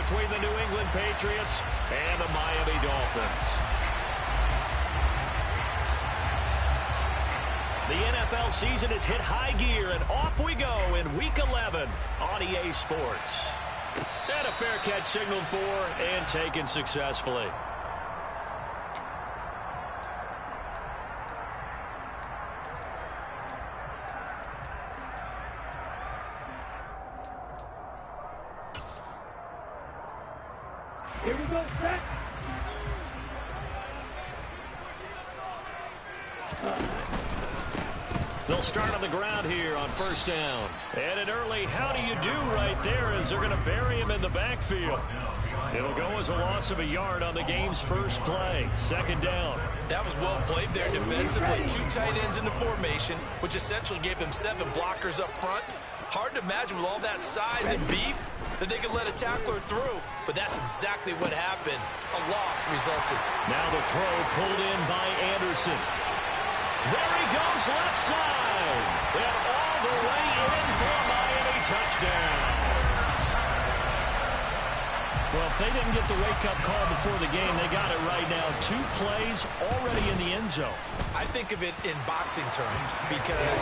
between the New England Patriots and the Miami Dolphins. The NFL season has hit high gear, and off we go in Week 11 on EA Sports. And a fair catch signaled for and taken successfully. Here we go, set. They'll start on the ground here on first down. And an early how do you do right there as they're going to bury him in the backfield. It'll go as a loss of a yard on the game's first play. Second down. That was well played there defensively. Two tight ends in the formation, which essentially gave them 7 blockers up front. Hard to imagine with all that size and beef that they could let a tackler through, but that's exactly what happened. A loss resulted. Now the throw pulled in by Anderson. There he goes left side. And all the way in for a Miami touchdown. Well, if they didn't get the wake-up call before the game, they got it right now. 2 plays already in the end zone. I think of it in boxing terms because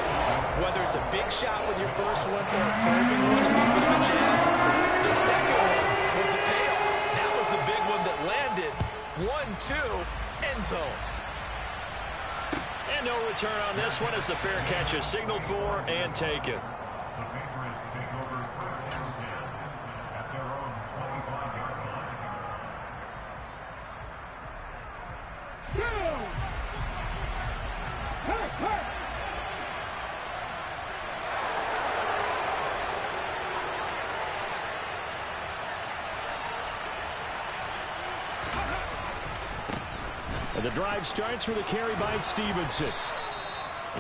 whether it's a big shot with your first one or a probing one, a little bit of a jab, the second one was the payoff. That was the big one that landed. 1-2, end zone. And no return on this one as the fair catch is signaled for and taken. And the drive starts with a carry by Stevenson.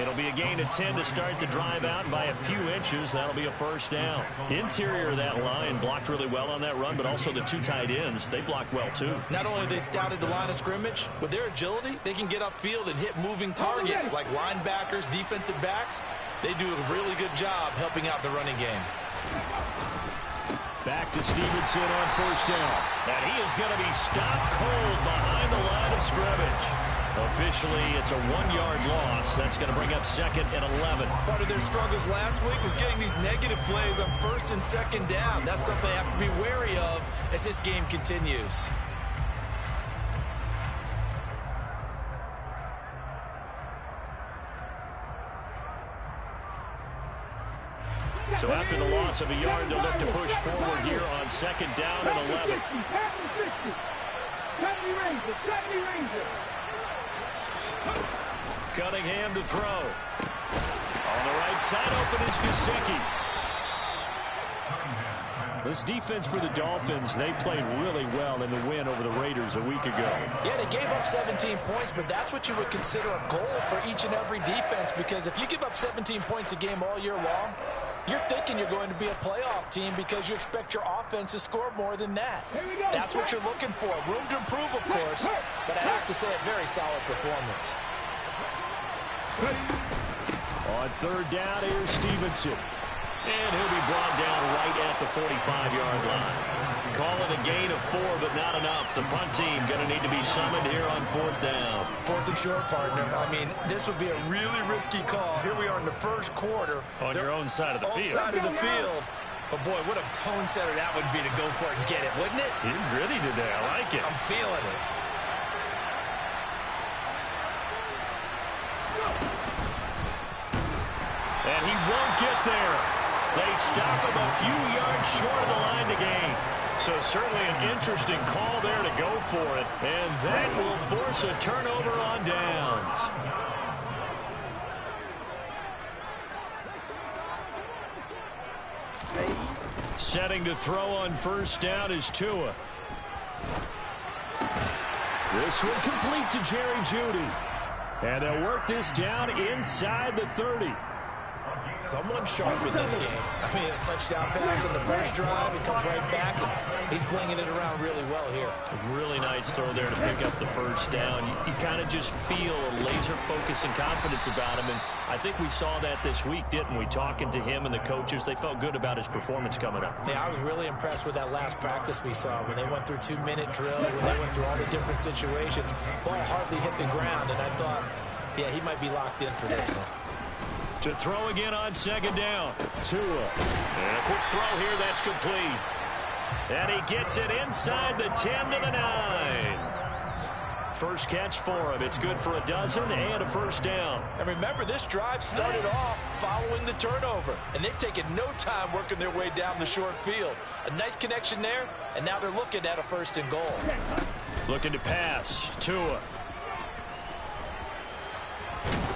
It'll be a gain of 10 to start the drive out by a few inches. That'll be a first down. Interior of that line blocked really well on that run, but also the 2 tight ends, they blocked well too. Not only have they scouted the line of scrimmage, with their agility, they can get upfield and hit moving targets like linebackers, defensive backs. They do a really good job helping out the running game. Back to Stevenson on first down. And he is going to be stopped cold behind the line of scrimmage. Officially, it's a 1-yard loss. That's going to bring up second and 11. Part of their struggles last week was getting these negative plays on first and second down. That's something they have to be wary of as this game continues. So after the loss of a yard, they'll look to push forward here on second down and 11. Cunningham to throw. On the right side, open is Gesicki. This defense for the Dolphins, they played really well in the win over the Raiders a week ago. Yeah, they gave up 17 points, but that's what you would consider a goal for each and every defense, because if you give up 17 points a game all year long, you're thinking you're going to be a playoff team because you expect your offense to score more than that. That's what you're looking for. Room to improve, of course, but I have to say a very solid performance. On third down, here's Stevenson. And he'll be brought down right at the 45-yard line. Call it a gain of 4, but not enough. The punt team going to need to be summoned here on fourth down. Fourth and short, partner. I mean, this would be a really risky call. Here we are in the first quarter. On your own side of the field. Side of the field. But, boy, what a tone setter that would be to go for it and get it, wouldn't it? You're gritty today. I like it. I'm feeling it. And he won't get there. They stop him a few yards short of the line to gain. So certainly an interesting call there to go for it. And that will force a turnover on downs. Setting to throw on first down is Tua. This one complete to Jerry Jeudy. And they'll work this down inside the 30. Someone sharp in this game. I mean, a touchdown pass on the first drive. He comes right back, and he's flinging it around really well here. A really nice throw there to pick up the first down. You kind of just feel a laser focus and confidence about him, and I think we saw that this week, didn't we? Talking to him and the coaches, they felt good about his performance coming up. Yeah, I was really impressed with that last practice we saw when they went through 2-minute drill, when they went through all the different situations. Ball hardly hit the ground, and I thought, yeah, he might be locked in for this one. To throw again on second down. Tua. And a quick throw here that's complete. And he gets it inside the 10 to the 9. First catch for him. It's good for a dozen and a first down. And remember, this drive started off following the turnover. And they've taken no time working their way down the short field. A nice connection there, and now they're looking at a first and goal. Looking to pass. Tua.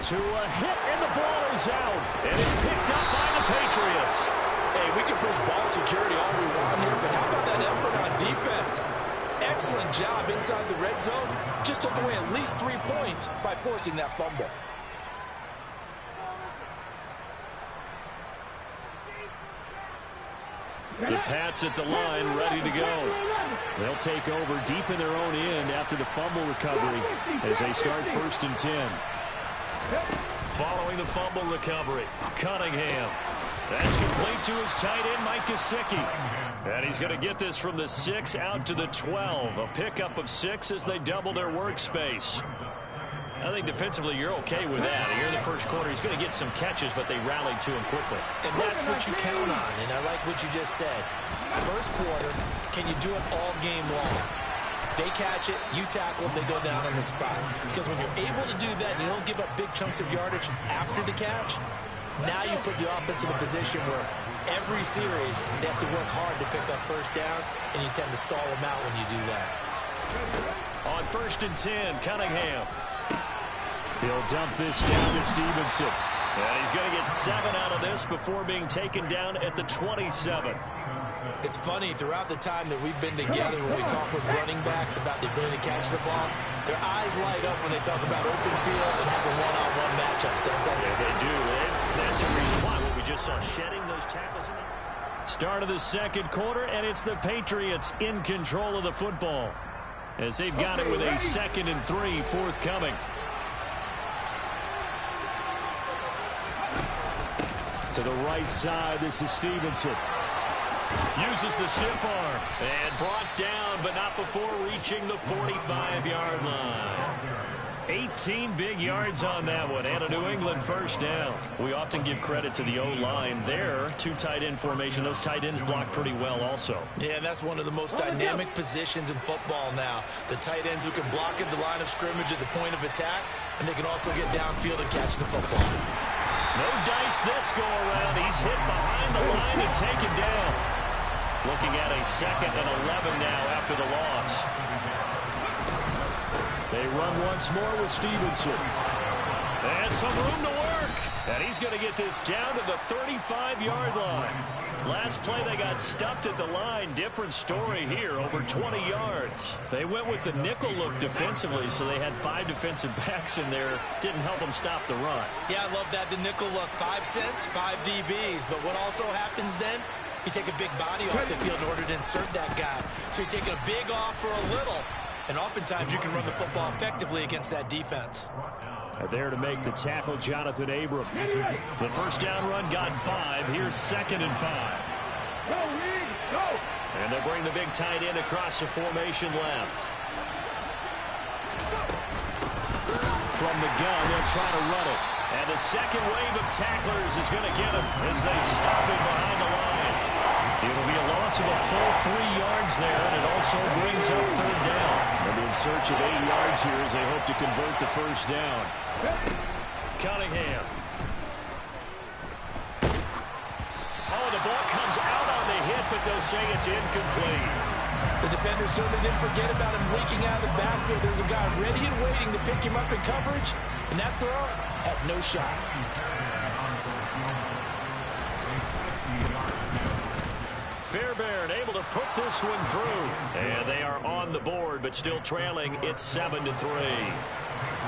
Tua hit, and the ball is out. And it's picked up by the Patriots. Hey, we can preach ball security all we want here, but how about that effort on defense? Excellent job inside the red zone. Just took away at least 3 points by forcing that fumble. The Pats at the line, ready to go. They'll take over deep in their own end after the fumble recovery as they start 1st and 10. Following the fumble recovery, Cunningham. That's complete to his tight end, Mike Gesicki. And he's going to get this from the 6 out to the 12. A pickup of 6 as they double their workspace. I think defensively you're okay with that. Here in the first quarter, he's going to get some catches, but they rallied to him quickly. And that's what you count on, and I like what you just said. First quarter, can you do it all game long? They catch it, you tackle them, they go down on the spot. Because when you're able to do that, and you don't give up big chunks of yardage after the catch, now you put the offense in a position where every series they have to work hard to pick up first downs, and you tend to stall them out when you do that. On 1st and 10, Cunningham. He'll dump this down to Stevenson. And he's going to get 7 out of this before being taken down at the 27. It's funny, throughout the time that we've been together when we talk with running backs about the ability to catch the ball, their eyes light up when they talk about open field and having one-on-one matchups, don't they? Yeah, they do. And that's the reason why what we just saw, shedding those tackles. Start of the second quarter, and it's the Patriots in control of the football as they've got it with a 2nd and 3 forthcoming. To the right side, this is Stevenson. Uses the stiff arm and brought down, but not before reaching the 45-yard line. 18 big yards on that one, and a New England first down. We often give credit to the O-line there. 2 tight end formation. Those tight ends block pretty well also. Yeah, and that's one of the most dynamic positions in football now. The tight ends who can block at the line of scrimmage at the point of attack, and they can also get downfield and catch the football. No dice this go-around. He's hit behind the line and taken down. Looking at a 2nd and 11 now after the loss. They run once more with Stevenson. And some room to work. And he's going to get this down to the 35-yard line. Last play, they got stuffed at the line. Different story here, over 20 yards. They went with the nickel look defensively, so they had 5 defensive backs in there. Didn't help them stop the run. Yeah, I love that, the nickel look. 5 cents, 5 DBs. But what also happens then, you take a big body off the field in order to insert that guy. So you're taking a big off for a little. And oftentimes you can run the football effectively against that defense. There to make the tackle, Jonathan Abram. The first down run got 5. Here's 2nd and 5. Go, Reed, go! And they bring the big tight end across the formation left. From the gun, they'll try to run it. And the second wave of tacklers is going to get him as they stop him behind the line. It'll be a loss of a full 3 yards there, and it also brings up 3rd down. They'll be in search of 8 yards here as they hope to convert the first down. Cunningham. Oh, the ball comes out on the hit, but they'll say it's incomplete. The defender certainly didn't forget about him leaking out of the backfield. There's a guy ready and waiting to pick him up in coverage, and that throw has no shot. Fairbairn able to put this one through. And they are on the board, but still trailing. It's 7-3.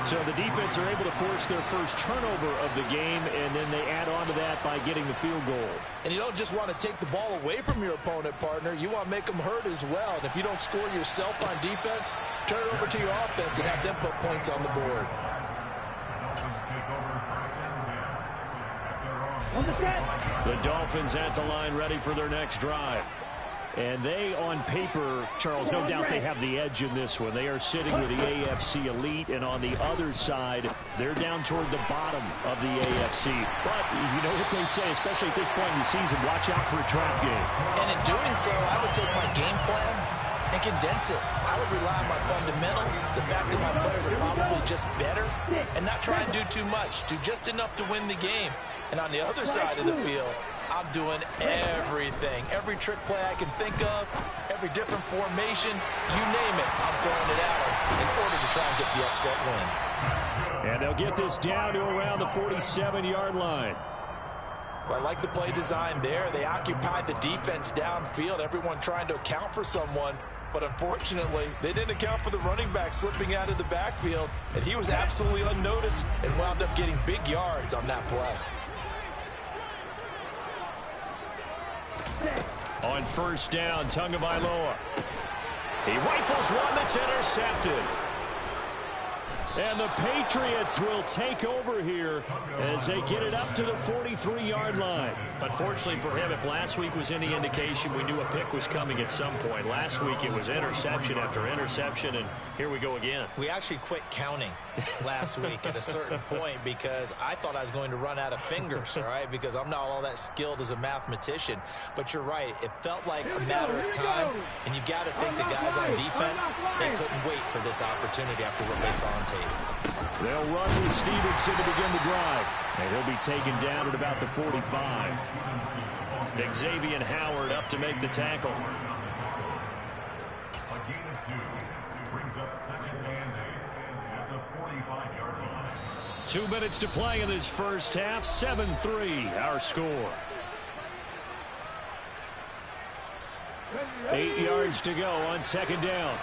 So the defense are able to force their first turnover of the game, and then they add on to that by getting the field goal. And you don't just want to take the ball away from your opponent, partner. You want to make them hurt as well. And if you don't score yourself on defense, turn it over to your offense and have them put points on the board. The Dolphins at the line ready for their next drive. And they, on paper, Charles, no doubt they have the edge in this one. They are sitting with the AFC elite, and on the other side, they're down toward the bottom of the AFC. But you know what they say, especially at this point in the season, watch out for a trap game. And in doing so, I would take my game plan and condense it. I would rely on my fundamentals, the fact that my players are probably just better, and not try and do too much, do just enough to win the game. And on the other side of the field, I'm doing everything. Every trick play I can think of, every different formation, you name it, I'm throwing it at them in order to try and get the upset win. And they'll get this down to around the 47-yard line. Well, I like the play design there. They occupied the defense downfield, everyone trying to account for someone. But unfortunately, they didn't account for the running back slipping out of the backfield, and he was absolutely unnoticed and wound up getting big yards on that play. On first down, Tagovailoa. He rifles one that's intercepted. And the Patriots will take over here as they get it up to the 43-yard line. Unfortunately for him, if last week was any indication, we knew a pick was coming at some point. Last week it was interception after interception, and here we go again. We actually quit counting last week at a certain point because I thought I was going to run out of fingers, all right, because I'm not all that skilled as a mathematician. But you're right. It felt like a matter of time, and you got to think the guys on defense, they couldn't wait for this opportunity after what they saw on tape. They'll run with Stevenson to begin the drive. And he'll be taken down at about the 45. Xavier Howard up to make the tackle. A gain of 2 brings up second and 8 at the 45-yard line. 2 minutes to play in this first half. 7-3 our score. 8 yards to go on second down.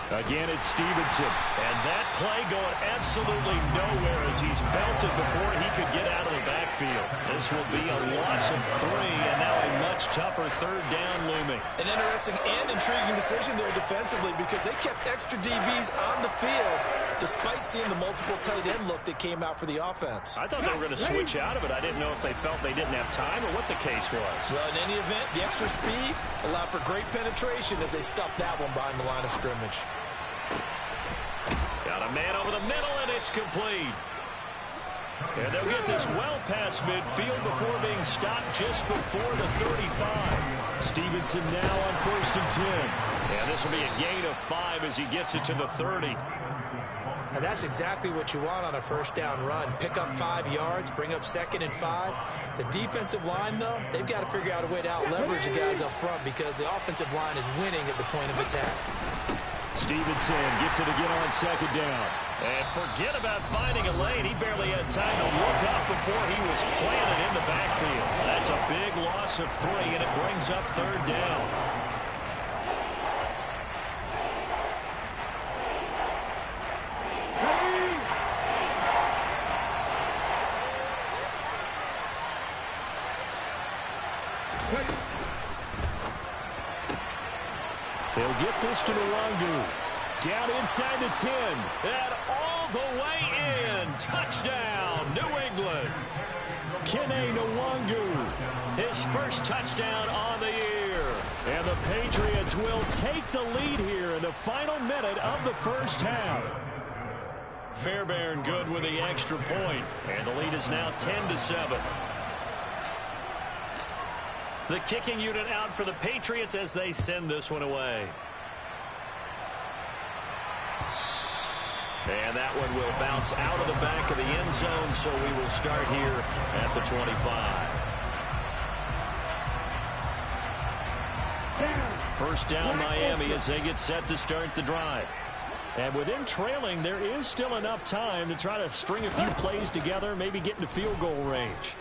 Again, it's Stevenson. And that play going absolutely nowhere as he's belted before he could get out of the backfield. This will be a loss of 3, and now a much tougher third down looming. An interesting and intriguing decision there defensively because they kept extra DBs on the field despite seeing the multiple tight end look that came out for the offense. I thought they were going to switch out of it. I didn't know if they felt they didn't have time or what the case was. Well, in any event, the extra speed allowed for great penetration as they stuffed that one behind the line of scrimmage. Got a man over the middle, and it's complete. And they'll get this well past midfield before being stopped just before the 35. Stevenson now on first and 10. And this will be a gain of 5 as he gets it to the 30. And that's exactly what you want on a first down run. Pick up 5 yards, bring up second and 5. The defensive line, though, they've got to figure out a way to out-leverage the guys up front because the offensive line is winning at the point of attack. Stevenson gets it again on second down. And forget about finding a lane. He barely had time to look up before he was planted in the backfield. That's a big loss of 3, and it brings up third down. They'll get this to Nwangu. Down inside the 10. And all the way in. Touchdown, New England. Kene Nwangu. His first touchdown on the year. And the Patriots will take the lead here in the final minute of the first half. Fairbairn good with the extra point. And the lead is now 10-7. The kicking unit out for the Patriots as they send this one away. And that one will bounce out of the back of the end zone, so we will start here at the 25. First down Miami as they get set to start the drive. And with them trailing, there is still enough time to try to string a few plays together, maybe get into field goal range.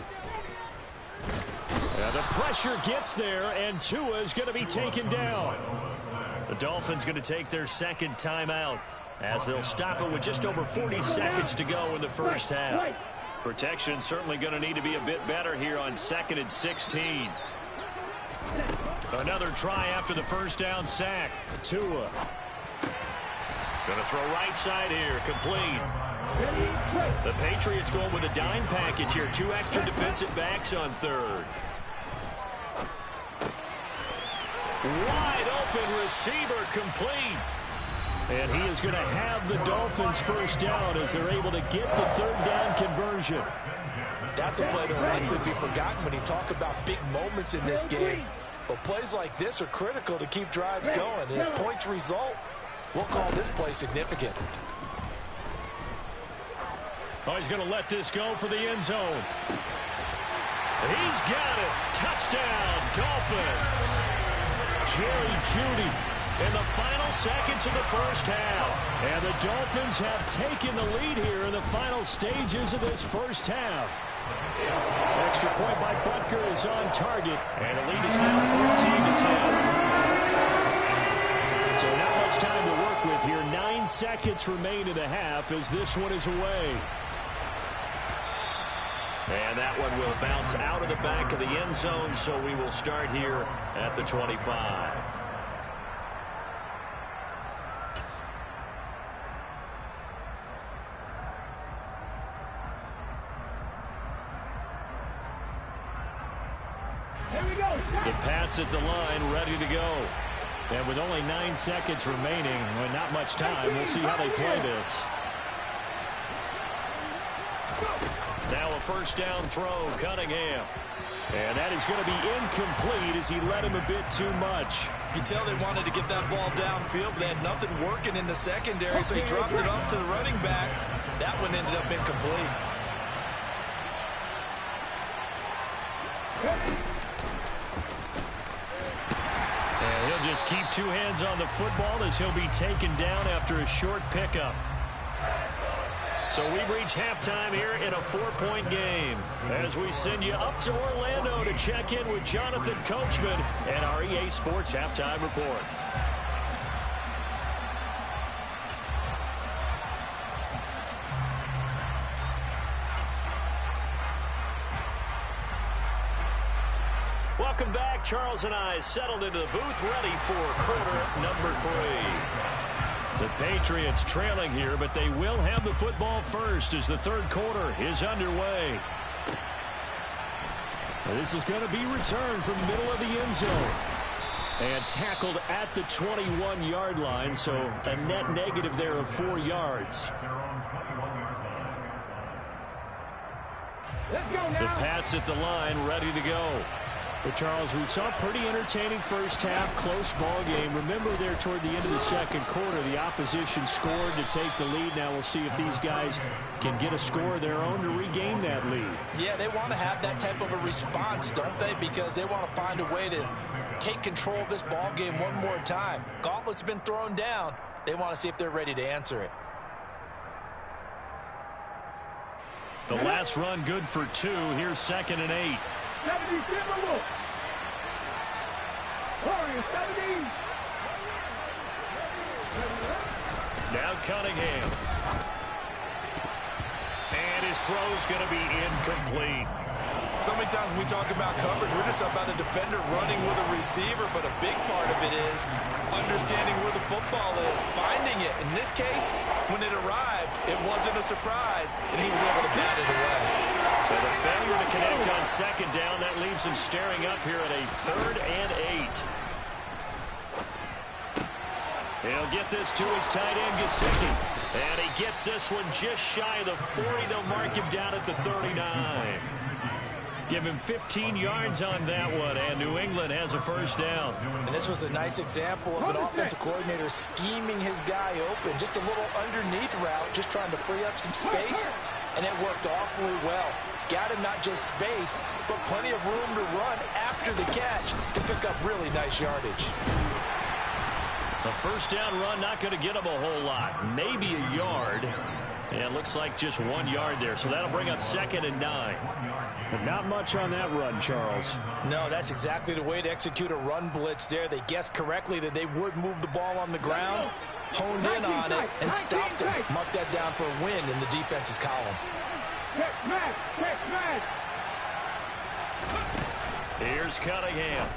The pressure gets there, and Tua is going to be taken down. The Dolphins going to take their second timeout as they'll stop it with just over 40 seconds to go in the first half. Protection certainly going to need to be a bit better here on 2nd and 16. Another try after the first down sack. Tua. Going to throw right side here. Complete. The Patriots going with a dime package here. 2 extra defensive backs on 3rd. Wide open receiver complete. And he is going to have the Dolphins first down as they're able to get the 3rd down conversion. That's a play that will likely be forgotten when you talk about big moments in this game. But plays like this are critical to keep drives going. And if points result, we'll call this play significant. Oh, he's going to let this go for the end zone. He's got it. Touchdown, Dolphins. Jerry Jeudy in the final seconds of the first half. And the Dolphins have taken the lead here in the final stages of this first half. Extra point by Butker is on target. And the lead is now 14-10. So not much time to work with here. 9 seconds remain in the half as this one is away. And that one will bounce out of the back of the end zone, so we will start here at the 25. Here we go. The Pats at the line, ready to go. And with only 9 seconds remaining, and not much time, we'll see how they play this. Now a first down throw, Cunningham. And that is going to be incomplete as he led him a bit too much. You can tell they wanted to get that ball downfield, but they had nothing working in the secondary, so he dropped it up to the running back. That one ended up incomplete. And he'll just keep 2 hands on the football as he'll be taken down after a short pickup. So we've reached halftime here in a 4-point game as we send you up to Orlando to check in with Jonathan Coachman and our EA Sports Halftime Report. Welcome back. Charles and I settled into the booth ready for quarter number 3. The Patriots trailing here, but they will have the football first as the 3rd quarter is underway. This is going to be returned from the middle of the end zone. And tackled at the 21-yard line, so a net negative there of 4 yards. Let's go now. The Pats at the line, ready to go. Well, Charles, we saw a pretty entertaining first half, close ball game. Remember there toward the end of the 2nd quarter, the opposition scored to take the lead. Now we'll see if these guys can get a score of their own to regain that lead. Yeah, they want to have that type of a response, don't they? Because they want to find a way to take control of this ball game one more time. Gauntlet's been thrown down. They want to see if they're ready to answer it. The last run good for 2. Here's 2nd and 8. 70, Now Cunningham. And his throw's going to be incomplete. So many times when we talk about coverage, we're just about a defender running with a receiver, but a big part of it is understanding where the football is, finding it. In this case, when it arrived, it wasn't a surprise, and he was able to bat it away. So the failure to connect on 2nd down, that leaves him staring up here at a 3rd and 8. He'll get this to his tight end, Gesicki. And he gets this one just shy of the 40. They'll mark him down at the 39. Give him 15 yards on that one, and New England has a first down. And this was a nice example of an offensive coordinator scheming his guy open. Just a little underneath route, just trying to free up some space, and it worked awfully well. Got him not just space, but plenty of room to run after the catch to pick up really nice yardage. A first down run not going to get him a whole lot, maybe a yard. And it looks like just 1 yard there, so that'll bring up 2nd and 9. But not much on that run, Charles. No, that's exactly the way to execute a run blitz there. They guessed correctly that they would move the ball on the ground, honed in on it, and stopped it. Mark that down for a win in the defense's column. Here's Cunningham.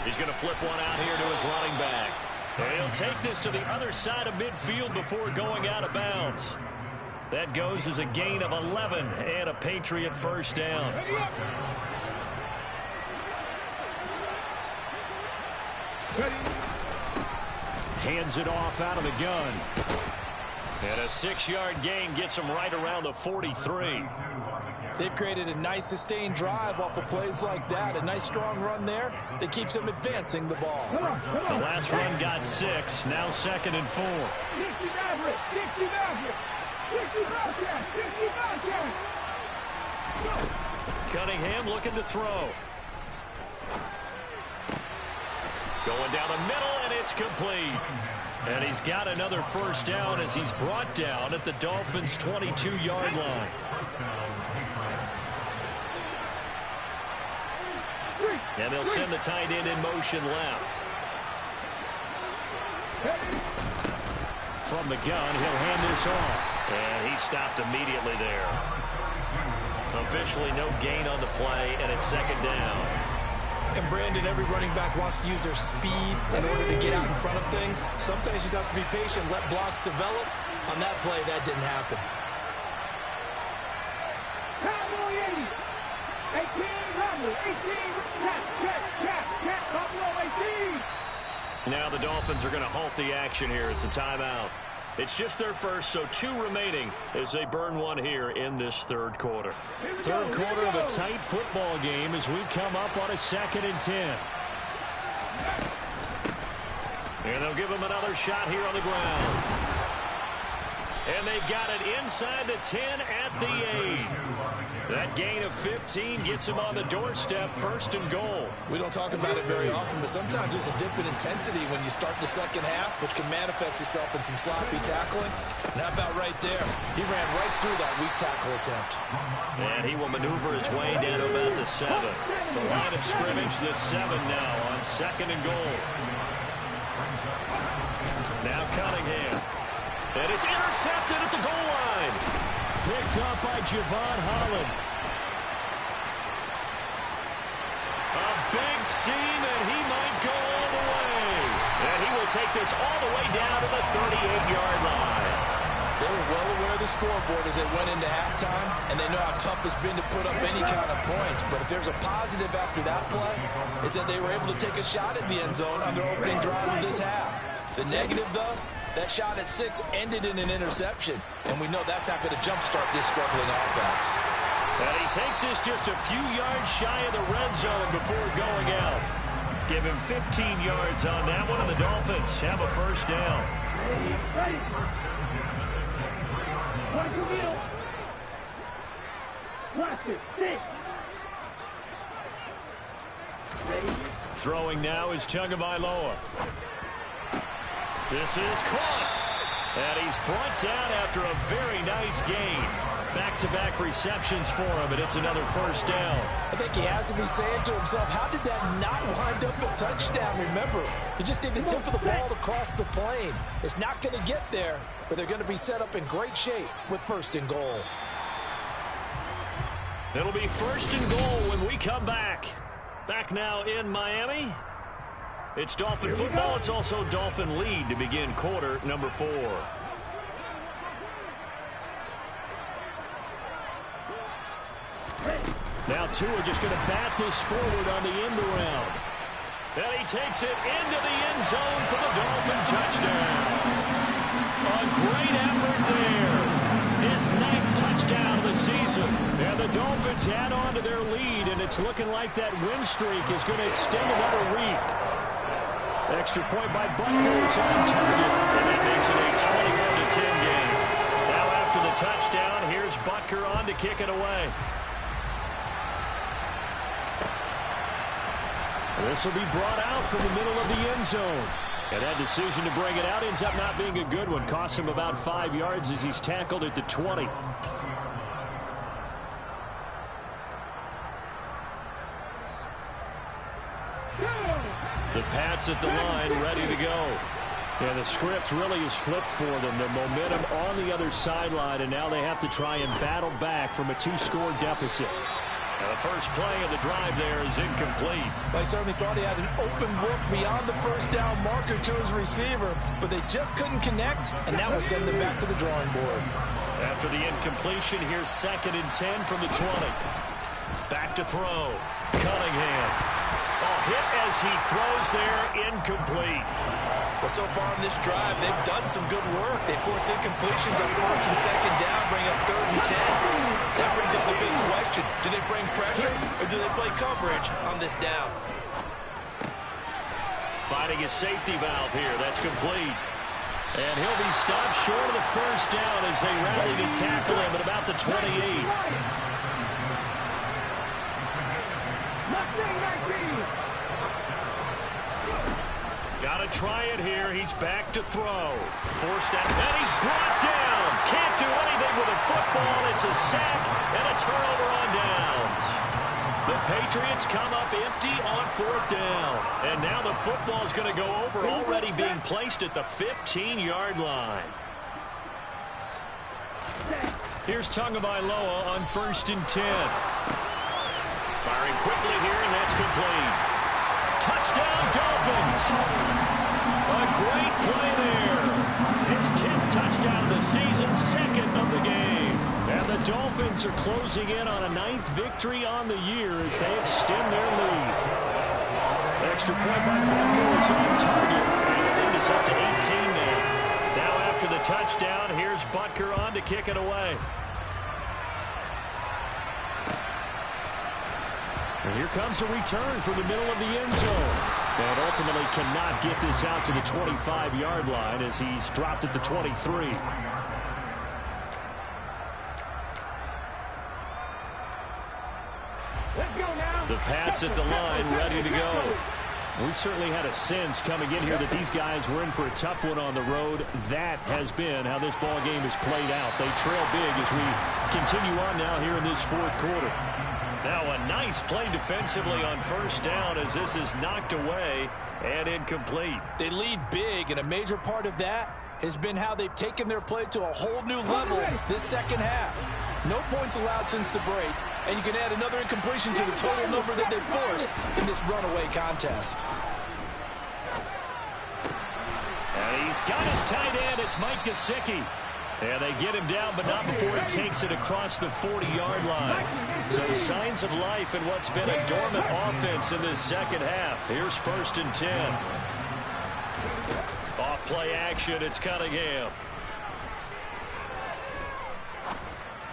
He's going to flip one out here to his running back. And he'll take this to the other side of midfield before going out of bounds. That goes as a gain of 11 and a Patriot first down. Hands it off out of the gun. And a 6-yard gain gets him right around the 43. They've created a nice sustained drive off of plays like that. A nice strong run there that keeps them advancing the ball. The last run got 6. Now 2nd and 4. Cunningham looking to throw. Going down the middle, and it's complete. And he's got another first down as he's brought down at the Dolphins' 22-yard line. And they'll send the tight end in motion left. From the gun, he'll hand this off. And he stopped immediately there. Officially no gain on the play, and it's 2nd down. And Brandon, every running back wants to use their speed in order to get out in front of things. Sometimes you just have to be patient, let blocks develop. On that play, that didn't happen. Now the Dolphins are going to halt the action here. It's a timeout. It's just their first, so 2 remaining as they burn one here in this 3rd quarter. 3rd quarter of a tight football game as we come up on a 2nd and 10. And they'll give him another shot here on the ground. And they've got it inside the 10 at the 8. That gain of 15 gets him on the doorstep, 1st and goal. We don't talk about it very often, but sometimes there's a dip in intensity when you start the 2nd half, which can manifest itself in some sloppy tackling. And how about right there? He ran right through that weak tackle attempt. And he will maneuver his way down to about the 7. The line of scrimmage, the 7 now on 2nd and goal. Now Cunningham. And it's intercepted at the goal line. Picked up by Javon Holland. A big seam, and he might go all the way. And he will take this all the way down to the 38-yard line. They were well aware of the scoreboard as they went into halftime, and they know how tough it's been to put up any kind of points. But if there's a positive after that play, is that they were able to take a shot at the end zone on their opening drive of this half. The negative, though, that shot at 6 ended in an interception, and we know that's not going to jumpstart this struggling offense. And he takes this just a few yards shy of the red zone before going out. Give him 15 yards on that one, and the Dolphins have a first down. Throwing now is Tagovailoa. This is caught. And he's brought down after a very nice gain. Back-to-back receptions for him, and it's another first down. I think he has to be saying to himself, how did that not wind up a touchdown? Remember, you just need the tip of the ball to cross the plane. It's not going to get there, but they're going to be set up in great shape with 1st and goal. It'll be 1st and goal when we come back. Back now in Miami. It's Dolphin football. It's also Dolphin lead to begin quarter number 4. Now Tua just going to bat this forward on the end around. And he takes it into the end zone for the Dolphin touchdown. A great effort there. His 9th touchdown of the season. And the Dolphins add on to their lead, and it's looking like that win streak is going to extend another week. Extra point by Butker is on target, and that makes it a 21-10 game. Now after the touchdown, here's Butker on to kick it away. This will be brought out from the middle of the end zone. And that decision to bring it out ends up not being a good one. Costs him about 5 yards as he's tackled at the 20. The Pats at the line, ready to go. Yeah, the script really is flipped for them. The momentum on the other sideline, and now they have to try and battle back from a 2-score deficit. And the first play of the drive there is incomplete. They certainly thought he had an open look beyond the first down marker to his receiver, but they just couldn't connect, and that will send them back to the drawing board. After the incompletion, here's 2nd and 10 from the 20. Back to throw. Cunningham. Hit as he throws there, incomplete. Well, so far in this drive, they've done some good work. They force incompletions on 1st and 2nd down, bring up 3rd and 10. That brings up the big question. Do they bring pressure or do they play coverage on this down? Finding a safety valve here. That's complete. And he'll be stopped short of the first down as they rally to tackle him at about the 28. Got to try it here. He's back to throw. Forced out. And he's brought down. Can't do anything with a football. It's a sack and a turnover on downs. The Patriots come up empty on 4th down. And now the football's going to go over, already being placed at the 15-yard line. Here's Tagovailoa on 1st and 10. Firing quickly here, and that's complete. Touchdown, Dolphins. A great play there. His 10th touchdown of the season, 2nd of the game. And the Dolphins are closing in on a 9th victory on the year as they extend their lead. Extra point by Butker is on target. And the lead is up to 18 now. Now after the touchdown, here's Butker on to kick it away. And here comes a return from the middle of the end zone. And ultimately cannot get this out to the 25-yard line as he's dropped at the 23. The Pats at the line, ready to go. We certainly had a sense coming in here that these guys were in for a tough one on the road. That has been how this ball game has played out. They trail big as we continue on now here in this 4th quarter. Now a nice play defensively on 1st down as this is knocked away and incomplete. They lead big, and a major part of that has been how they've taken their play to a whole new level this 2nd half. No points allowed since the break, and you can add another incompletion to the total number that they've forced in this runaway contest. And he's got his tight end. It's Mike Gesicki. And they get him down, but not before he takes it across the 40-yard line. So signs of life in what's been a dormant offense in this 2nd half. Here's 1st and 10. Off play action, it's Cunningham.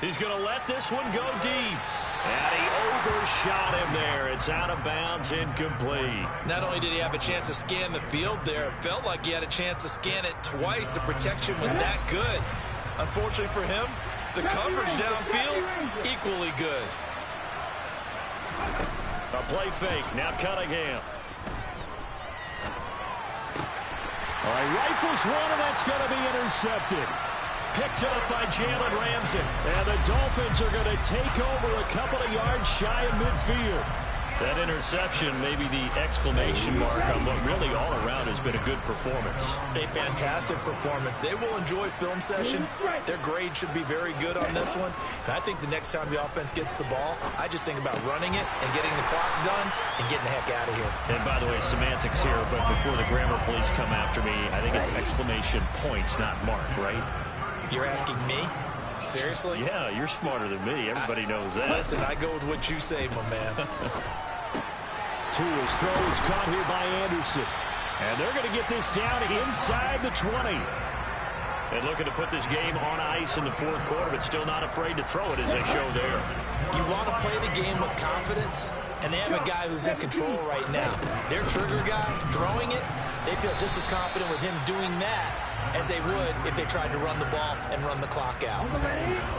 He's going to let this one go deep. And he overshot him there. It's out of bounds, incomplete. Not only did he have a chance to scan the field there, it felt like he had a chance to scan it twice. The protection was that good. Unfortunately for him, the coverage downfield, equally good. A play fake. Now Cunningham. All right, rifles one, and that's going to be intercepted. Picked up by Jalen Ramsey. And the Dolphins are going to take over a couple of yards shy of midfield. That interception may be the exclamation mark on what really all around has been a good performance. A fantastic performance. They will enjoy film session. Their grade should be very good on this one. And I think the next time the offense gets the ball, I just think about running it and getting the clock done and getting the heck out of here. And by the way, semantics here, but before the grammar police come after me, I think it's exclamation points, not mark, right? You're asking me? Seriously? Yeah, you're smarter than me. Everybody knows that. Listen, I go with what you say, my man. Tua's throw is caught here by Anderson. And they're going to get this down inside the 20. And looking to put this game on ice in the 4th quarter, but still not afraid to throw it as they show there. You want to play the game with confidence, and they have a guy who's in control right now. Their trigger guy throwing it, they feel just as confident with him doing that as they would if they tried to run the ball and run the clock out.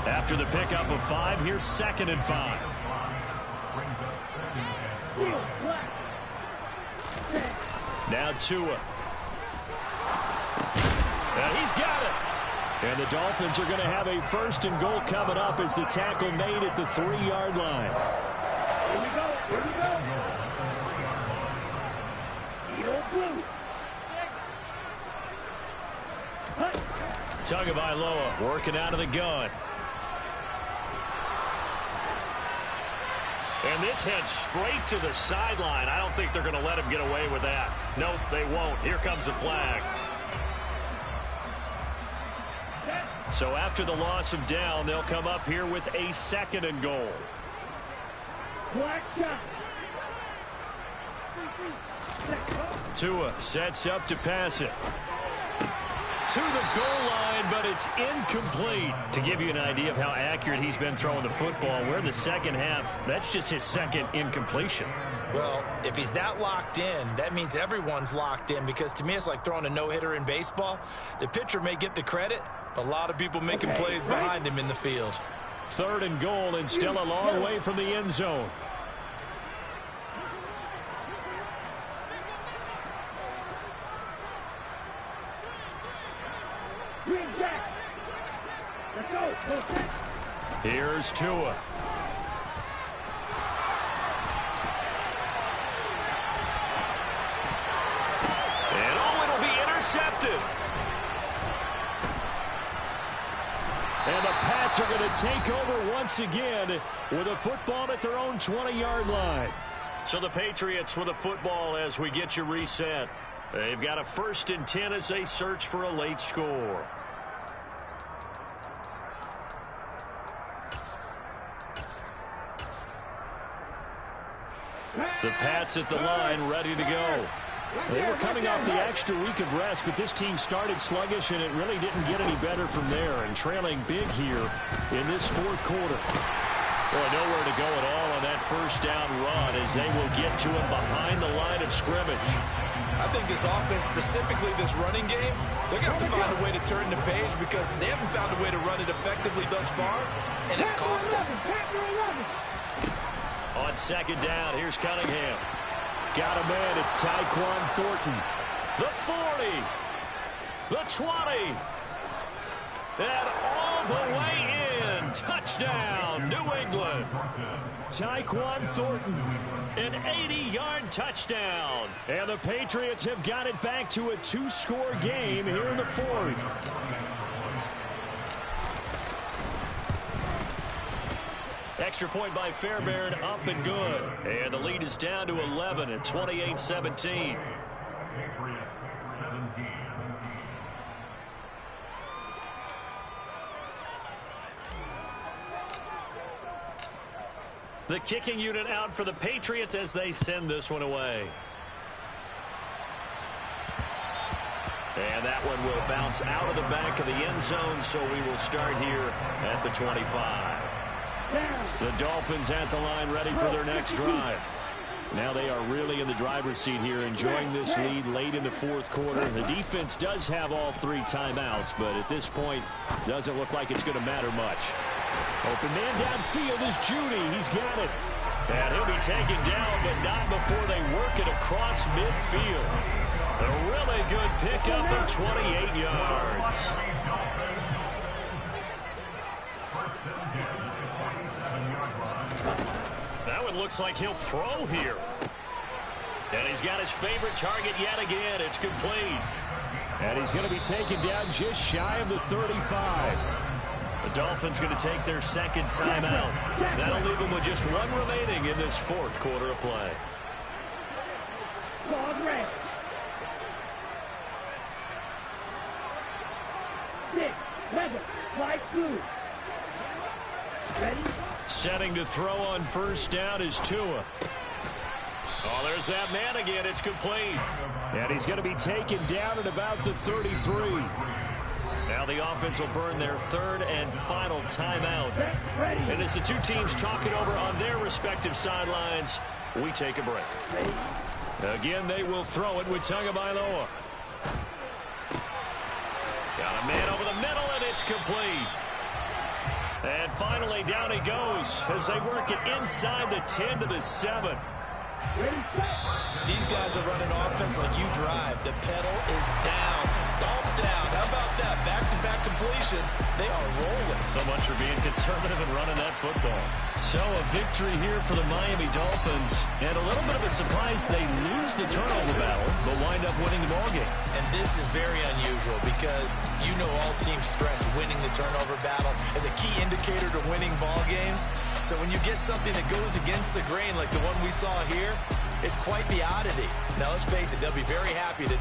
After the pickup of 5, here's 2nd and 5. Now Tua. And he's got it. And the Dolphins are going to have a 1st and goal coming up as the tackle made at the 3-yard line. Here we go. Here we go. Eagles blue. 6. Tagovailoa working out of the gun. And this heads straight to the sideline. I don't think they're going to let him get away with that. Nope, they won't. Here comes a flag. So after the loss of down, they'll come up here with a 2nd and goal. Tua sets up to pass it. To the goal line, but it's incomplete. To give you an idea of how accurate he's been throwing the football, we're in the second half. That's just his 2nd incompletion. Well, if he's that locked in, that means everyone's locked in, because to me it's like throwing a no-hitter in baseball. The pitcher may get the credit, but a lot of people making plays behind him in the field. 3rd and goal, and still a long way from the end zone. Here's Tua. And it'll be intercepted. And the Pats are going to take over once again with a football at their own 20-yard line. So the Patriots with a football as we get you reset. They've got a 1st and 10 as they search for a late score. The Pats at the line, ready to go. They were coming off the extra week of rest, but this team started sluggish, and it really didn't get any better from there, and trailing big here in this 4th quarter. Well, nowhere to go at all on that 1st down run as they will get to him behind the line of scrimmage. I think this offense, specifically this running game, they're going to have to find a way to turn the page, because they haven't found a way to run it effectively thus far, and it's cost them. On 2nd down, here's Cunningham. Got a man. It's Tyquan Thornton. The 40. The 20. And all the way in. Touchdown, New England. Tyquan Thornton. An 80-yard touchdown. And the Patriots have got it back to a 2-score game here in the 4th. Extra point by Fairbairn, up and good. And the lead is down to 11 at 28-17. Patriots 17. The kicking unit out for the Patriots as they send this one away. And that one will bounce out of the back of the end zone, so we will start here at the 25. The Dolphins at the line, ready for their next drive. Now they are really in the driver's seat here, enjoying this lead late in the 4th quarter. The defense does have all 3 timeouts, but at this point, doesn't look like it's going to matter much. Open man downfield is Judy. He's got it. And he'll be taken down, but not before they work it across midfield. A really good pickup of 28 yards. That one looks like he'll throw here. And he's got his favorite target yet again. It's complete. And he's going to be taken down just shy of the 35. The Dolphins going to take their 2nd timeout. That'll leave them with just 1 remaining in this 4th quarter of play. Setting to throw on 1st down is Tua. Oh, there's that man again. It's complete. And he's going to be taken down at about the 33. Now the offense will burn their 3rd and final timeout. And as the 2 teams talk it over on their respective sidelines, we take a break. Again, they will throw it with Tagovailoa. Got a man over the middle, and it's complete. And finally, down he goes as they work it inside the 10 to the 7. Ready, set. These guys are running offense like you drive. The pedal is down, stomped down. How about that? Back-to-back completions. They are rolling. So much for being conservative and running that football. So a victory here for the Miami Dolphins. And a little bit of a surprise, they lose the turnover battle, but wind up winning the ballgame. And this is very unusual because you know all teams stress winning the turnover battle as a key indicator to winning ball games. So when you get something that goes against the grain like the one we saw here, it's quite the oddity. Now, let's face it, they'll be very happy that